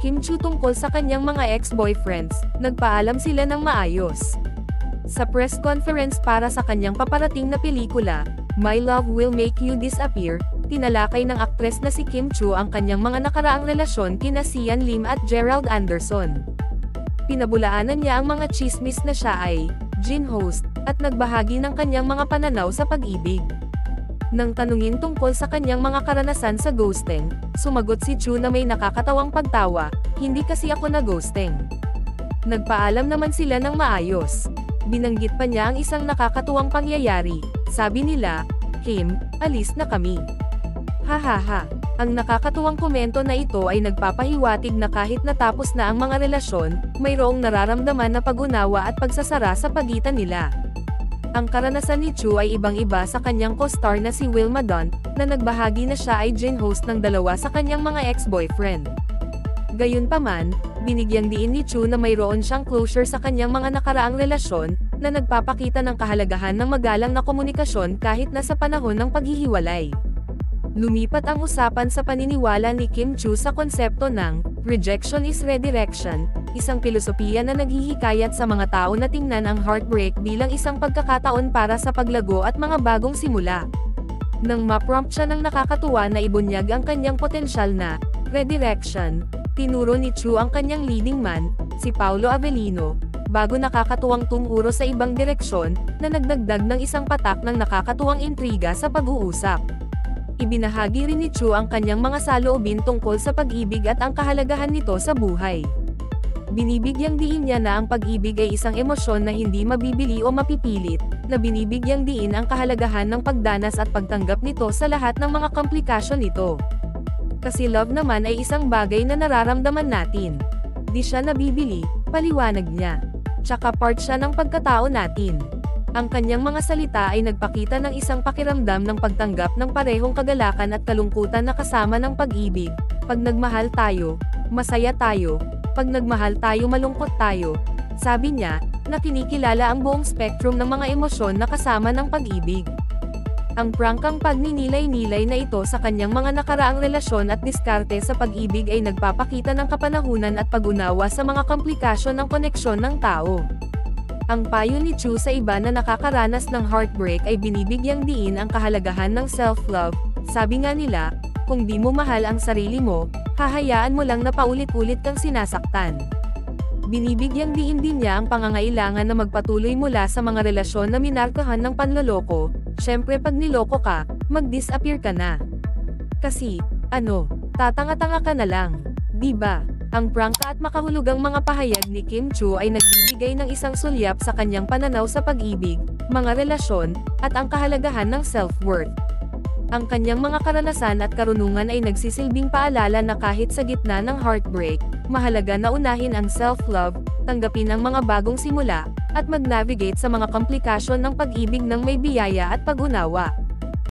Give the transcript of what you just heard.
Kim Chu tungkol sa kanyang mga ex-boyfriends, nagpaalam sila ng maayos. Sa press conference para sa kanyang paparating na pelikula, My Love Will Make You Disappear, tinalakay ng aktres na si Kim Chu ang kanyang mga nakaraang relasyon kina Sian Lim at Gerald Anderson. Pinabulaanan niya ang mga chismis na siya ay Jin host, at nagbahagi ng kanyang mga pananaw sa pag-ibig. Nang tanungin tungkol sa kanyang mga karanasan sa ghosting, sumagot si Chu na may nakakatawang pagtawa, hindi kasi ako na-ghosting. Nagpaalam naman sila ng maayos. Binanggit pa niya ang isang nakakatuwang pangyayari, sabi nila, Kim, alis na kami. Hahaha. Ang nakakatuwang komento na ito ay nagpapahiwatig na kahit natapos na ang mga relasyon, mayroong nararamdaman na pag-unawa at pagsasara sa pagitan nila. Ang karanasan ni Chu ay ibang-iba sa kanyang co-star na si Wilma Dunt, na nagbahagi na siya ay Jin host ng dalawa sa kanyang mga ex-boyfriend. Gayunpaman, binigyang diin ni Chu na mayroon siyang closure sa kanyang mga nakaraang relasyon, na nagpapakita ng kahalagahan ng magalang na komunikasyon kahit nasa panahon ng paghihiwalay. Lumipat ang usapan sa paniniwala ni Kim Chu sa konsepto ng rejection is redirection, isang filosofiya na naghihikayat sa mga tao na tingnan ang heartbreak bilang isang pagkakataon para sa paglago at mga bagong simula. Nang ma-prompt siya ng nakakatuwa na ibunyag ang kanyang potensyal na redirection, tinuro ni Chu ang kanyang leading man, si Paolo Avellino, bago nakakatuwang tumuro sa ibang direksyon, na nagdagdag ng isang patak ng nakakatuwang intriga sa pag-uusap. Ibinahagi rin ni Chu ang kanyang mga saloobin tungkol sa pag-ibig at ang kahalagahan nito sa buhay. Binibigyang diin niya na ang pag-ibig ay isang emosyon na hindi mabibili o mapipilit, na binibigyang diin ang kahalagahan ng pagdanas at pagtanggap nito sa lahat ng mga komplikasyon nito. Kasi love naman ay isang bagay na nararamdaman natin. Di siya nabibili, paliwanag niya. Tsaka part siya ng pagkatao natin. Ang kanyang mga salita ay nagpakita ng isang pakiramdam ng pagtanggap ng parehong kagalakan at kalungkutan na kasama ng pag-ibig. Pag nagmahal tayo, masaya tayo. Pag nagmahal tayo, malungkot tayo. Sabi niya, na kinikilala ang buong spectrum ng mga emosyon na kasama ng pag-ibig. Ang prangkang pagninilay-nilay na ito sa kanyang mga nakaraang relasyon at diskarte sa pag-ibig ay nagpapakita ng kapanahunan at pag-unawa sa mga komplikasyon ng koneksyon ng tao. Ang payo ni Chu sa iba na nakakaranas ng heartbreak ay binibigyang diin ang kahalagahan ng self-love. Sabi nga nila, kung di mo mahal ang sarili mo, hahayaan mo lang na paulit-ulit kang sinasaktan. Binibigyang diin din niya ang pangangailangan na magpatuloy mula sa mga relasyon na minarkahan ng panloloko. Syempre pag niloko ka, mag-disappear ka na. Kasi, tatanga-tanga ka na lang, di ba? Ang prangka at makahulugang mga pahayag ni Kim Chu ay nagbibigay ng isang sulyap sa kanyang pananaw sa pag-ibig, mga relasyon, at ang kahalagahan ng self-worth. Ang kanyang mga karanasan at karunungan ay nagsisilbing paalala na kahit sa gitna ng heartbreak, mahalaga na unahin ang self-love, tanggapin ang mga bagong simula, at mag-navigate sa mga komplikasyon ng pag-ibig ng may biyaya at pag-unawa.